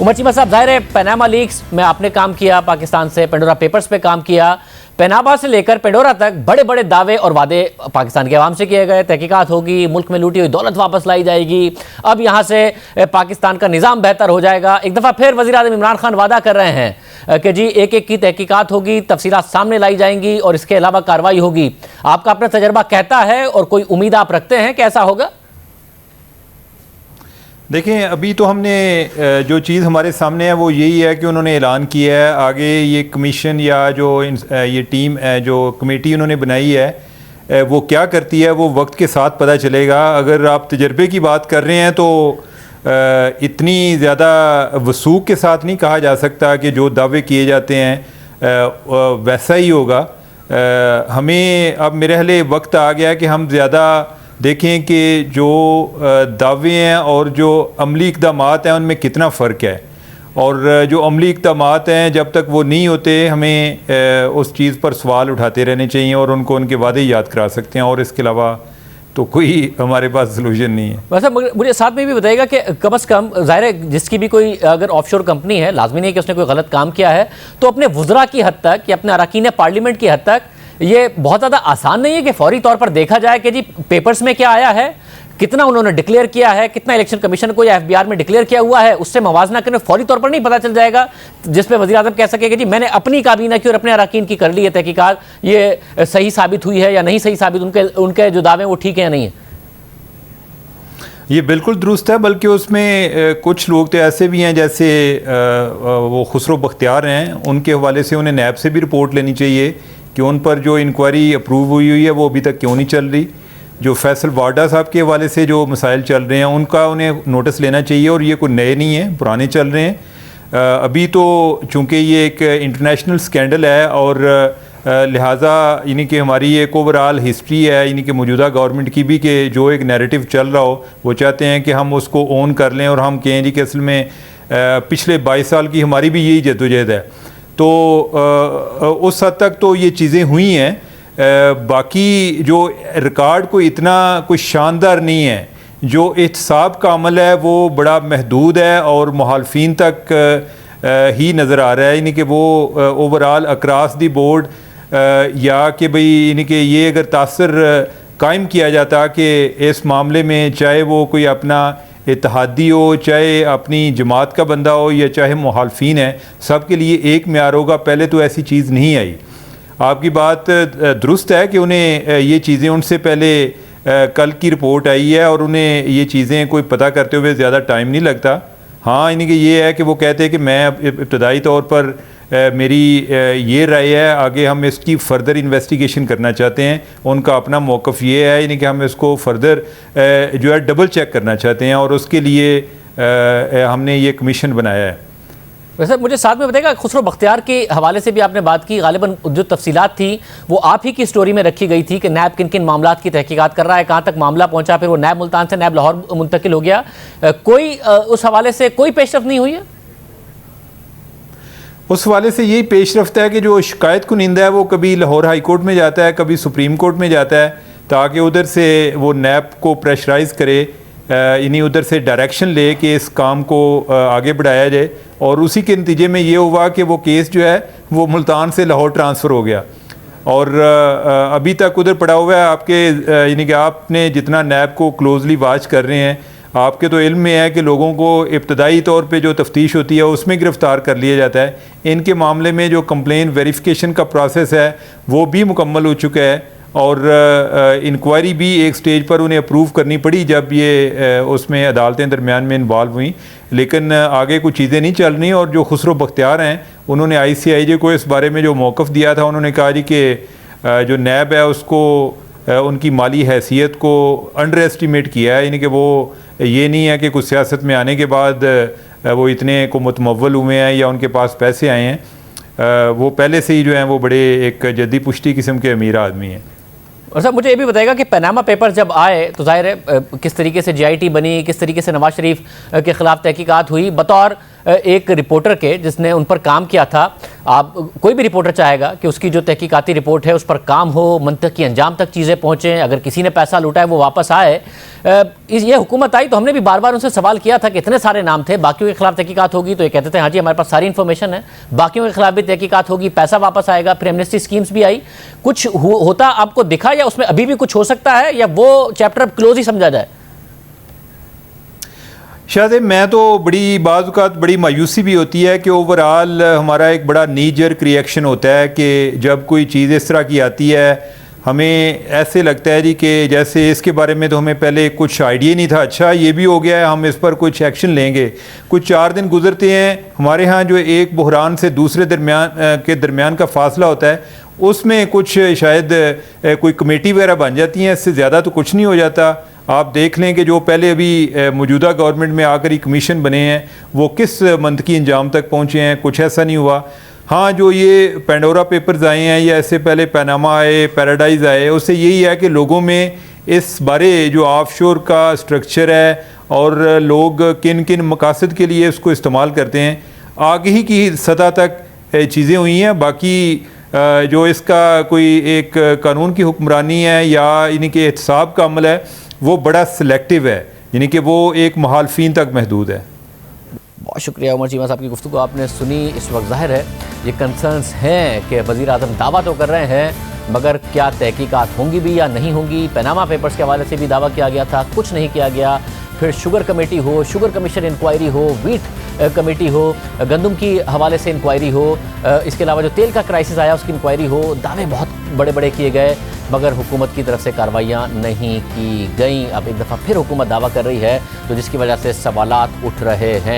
उमर चीमा साहब, जाहिर है पनामा लीक्स में आपने काम किया, पाकिस्तान से पेंडोरा पेपर्स पे काम किया, पनामा से लेकर पेंडोरा तक बड़े बड़े दावे और वादे पाकिस्तान के अवाम से किए गए। तहकीकात होगी, मुल्क में लूटी हुई दौलत वापस लाई जाएगी, अब यहाँ से पाकिस्तान का निज़ाम बेहतर हो जाएगा। एक दफ़ा फिर वज़ीर आज़म इमरान खान वादा कर रहे हैं कि जी एक एक की तहकीकात होगी, तफसीलात सामने लाई जाएंगी और इसके अलावा कार्रवाई होगी। आपका अपना तजर्बा कहता है और कोई उम्मीद आप रखते हैं कि ऐसा होगा? देखें, अभी तो हमने जो चीज़ हमारे सामने है वो यही है कि उन्होंने ऐलान किया है। आगे ये कमीशन या जो ये टीम जो कमेटी उन्होंने बनाई है वो क्या करती है वो वक्त के साथ पता चलेगा। अगर आप तजर्बे की बात कर रहे हैं तो इतनी ज़्यादा वसूख के साथ नहीं कहा जा सकता कि जो दावे किए जाते हैं वैसा ही होगा। हमें अब मेरे हाले वक्त आ गया कि हम ज़्यादा देखें कि जो दावे हैं और जो अमली इक़दामात हैं उनमें कितना फ़र्क है, और जो अमली इक़दामात हैं जब तक वो नहीं होते हमें उस चीज़ पर सवाल उठाते रहने चाहिए और उनको उनके वादे याद करा सकते हैं, और इसके अलावा तो कोई हमारे पास सलूशन नहीं है। वैसे मुझे साथ में भी बताइएगा कि कम अज़ कम ज़ाहिर है जिसकी भी कोई अगर ऑफशोर कंपनी है, लाजमी नहीं कि उसने कोई गलत काम किया है, तो अपने वुज़रा की हद तक या अपने अरकान पार्लियामेंट की हद तक ये बहुत ज़्यादा आसान नहीं है कि फौरी तौर पर देखा जाए कि जी पेपर्स में क्या आया है, कितना उन्होंने डिक्लेयर किया है, कितना इलेक्शन कमीशन को या एफबीआर में डिक्लेयर किया हुआ है, उससे मवाजना करने फौरी तौर पर नहीं पता चल जाएगा, जिस पे वज़ीर आज़म कह सके कि जी मैंने अपनी काबीना की और अपने अरकान की कर ली है तहकीकात, ये सही साबित हुई है या नहीं सही साबित, उनके जो दावे वो ठीक है या नहीं है? ये बिल्कुल दुरुस्त है, बल्कि उसमें कुछ लोग तो ऐसे भी हैं जैसे वो खुसरो बख्तियार हैं, उनके हवाले से उन्हें नैब से भी रिपोर्ट लेनी चाहिए कि उन पर जो इंक्वायरी अप्रूव हुई है वो अभी तक क्यों नहीं चल रही। जो फैसल वाडा साहब के हवाले से जो मसाइल चल रहे हैं उनका उन्हें नोटिस लेना चाहिए, और ये कोई नए नहीं हैं, पुराने चल रहे हैं। अभी तो चूँकि ये एक इंटरनेशनल स्कैंडल है और लिहाजा यानी कि हमारी एक ओवरऑल हिस्ट्री है यानी कि मौजूदा गवर्नमेंट की भी कि जो एक नैरेटिव चल रहा हो वो चाहते हैं कि हम उसको ओन कर लें और हम कहें जी कि असल में पिछले 22 साल की हमारी भी यही जद्दोजहद है। तो उस हद तक तो ये चीज़ें हुई हैं। बाकी जो रिकॉर्ड कोई इतना कोई शानदार नहीं है, जो एहतसाब का अमल है वो बड़ा महदूद है और मुखालफिन तक ही नज़र आ रहा है, यानी कि वो ओवरऑल अक्रॉस दी बोर्ड या कि भाई यानी कि ये अगर तासर कायम किया जाता कि इस मामले में चाहे वो कोई अपना इत्तेहादी हो, चाहे अपनी जमात का बंदा हो या चाहे मुखालफिन है, सब के लिए एक म्यार होगा। पहले तो ऐसी चीज़ नहीं आई। आपकी बात दुरुस्त है कि उन्हें ये चीज़ें उनसे पहले कल की रिपोर्ट आई है और उन्हें ये चीज़ें कोई पता करते हुए ज़्यादा टाइम नहीं लगता। हाँ, यानी कि ये है कि वो कहते हैं कि मैं इब्तदाई तौर पर मेरी ये राय है, आगे हम इसकी फ़र्दर इन्वेस्टिगेशन करना चाहते हैं। उनका अपना मौक़िफ़ ये है यानी कि हम इसको फ़र्दर जो है डबल चेक करना चाहते हैं और उसके लिए हमने ये कमीशन बनाया है। वैसे मुझे साथ में बताइएगा, खुसरो बख्तियार के हवाले से भी आपने बात की, गालिबन जो तफसीलात थी वो आप ही की स्टोरी में रखी गई थी कि नैब किन किन मामलात की तहकीकात कर रहा है, कहाँ तक मामला पहुँचा, फिर वो नैब मुल्तान से नैब लाहौर मुंतकिल हो गया। कोई उस हवाले से कोई पेशरफ नहीं हुई है? उस हवाले से यही पेशरफ्त है कि जो शिकायत कुनिंदा है वो कभी लाहौर हाई कोर्ट में जाता है, कभी सुप्रीम कोर्ट में जाता है, ताकि उधर से वो नैब को प्रेशराइज़ करे, यानी उधर से डायरेक्शन ले कि इस काम को आगे बढ़ाया जाए। और उसी के नतीजे में ये हुआ कि वो केस जो है वो मुल्तान से लाहौर ट्रांसफ़र हो गया और अभी तक उधर पड़ा हुआ है। आपके यानी कि आपने जितना नैब को क्लोजली वॉच कर रहे हैं, आपके तो इल्म में है कि लोगों को इब्तदाई तौर पे जो तफ्तीश होती है उसमें गिरफ़्तार कर लिया जाता है। इनके मामले में जो कंप्लेन वेरिफिकेशन का प्रोसेस है वो भी मुकम्मल हो चुका है और इंक्वायरी भी एक स्टेज पर उन्हें अप्रूव करनी पड़ी जब ये उसमें अदालतें दरमियान में इन्वॉल्व हुई, लेकिन आगे कुछ चीज़ें नहीं चल रही। और जो खुसरो बख्तियार हैं उन्होंने ICIJ को इस बारे में जो मौक़िफ़ दिया था, उन्होंने कहा जी कि जो नैब है उसको उनकी माली हैसियत को अंडर एस्टिमेट किया है, यानी कि वो ये नहीं है कि कुछ सियासत में आने के बाद वो इतने को मुतमव्वल हुए हैं या उनके पास पैसे आए हैं। वो पहले से ही जो हैं वो बड़े एक जद्दी पुश्ती किस्म के अमीर आदमी हैं। और सर मुझे ये भी बताएगा कि पनामा पेपर्स जब आए तो जाहिर है किस तरीके से GIT बनी, किस तरीके से नवाज शरीफ के ख़िलाफ़ तहकीकात हुई, बतौर एक रिपोर्टर के जिसने उन पर काम किया था। आप कोई भी रिपोर्टर चाहेगा कि उसकी जो तहकीकाती रिपोर्ट है उस पर काम हो, मंतक की अंजाम तक चीज़ें पहुँचें, अगर किसी ने पैसा लूटा है वो वापस आए। ये हुकूमत आई तो हमने भी बार बार उनसे सवाल किया था कि इतने सारे नाम थे, बाकियों के खिलाफ तहकीकात होगी, तो ये कहते थे हाँ जी हमारे पास सारी इन्फॉर्मेशन है, बाकियों के खिलाफ भी तहकीकात होगी, पैसा वापस आएगा। फिर एमनेस्टी स्कीम्स भी आई, कुछ होता आपको दिखा या उसमें अभी भी कुछ हो सकता है, या वो चैप्टर अब क्लोज ही समझा जाए? शायद मैं तो बड़ी मायूसी भी होती है कि ओवरऑल हमारा एक बड़ा नी जर्क रिएक्शन होता है कि जब कोई चीज़ इस तरह की आती है हमें ऐसे लगता है जी कि जैसे इसके बारे में तो हमें पहले कुछ आइडिया नहीं था, अच्छा ये भी हो गया है, हम इस पर कुछ एक्शन लेंगे। कुछ 4 दिन गुजरते हैं, हमारे यहाँ जो एक बहरान से दूसरे दरमियान का फासला होता है उसमें कुछ शायद कोई कमेटी वगैरह बन जाती हैं, इससे ज़्यादा तो कुछ नहीं हो जाता। आप देख लें कि जो पहले अभी मौजूदा गवर्नमेंट में आकर ही कमीशन बने हैं वो किस मंतकी अंजाम तक पहुँचे हैं, कुछ ऐसा नहीं हुआ। हाँ, जो ये पेंडोरा पेपर्स आए हैं या इससे पहले पनामा आए, पैराडाइज आए, उससे यही है कि लोगों में इस बारे जो ऑफशोर का स्ट्रक्चर है और लोग किन किन मकासद के लिए उसको इस्तेमाल करते हैं, आगे की सतह तक चीज़ें हुई हैं। बाकी जो इसका कोई एक कानून की हुक्मरानी है या इनके एहतसाब का अमल है वो बड़ा सिलेक्टिव है, यानी कि वो एक मुखालफिन तक महदूद है। बहुत शुक्रिया उमर चीमा साहब की गुफ्तगू आपने सुनी। इस वक्त जाहिर है ये कंसर्न्स हैं कि वज़ीर आज़म दावा तो कर रहे हैं मगर क्या तहकीकात होंगी भी या नहीं होंगी। पनामा पेपर्स के हवाले से भी दावा किया गया था, कुछ नहीं किया गया। फिर शुगर कमेटी हो, शुगर कमीशन इंक्वायरी हो, वीट कमेटी हो, गंदम की हवाले से इंक्वायरी हो, इसके अलावा जो तेल का क्राइसिस आया उसकी इंक्वायरी हो। दावे बहुत बड़े बड़े किए गए मगर हुकूमत की तरफ से कार्रवाइयाँ नहीं की गई। अब एक दफ़ा फिर हुकूमत दावा कर रही है तो जिसकी वजह से सवालात उठ रहे हैं।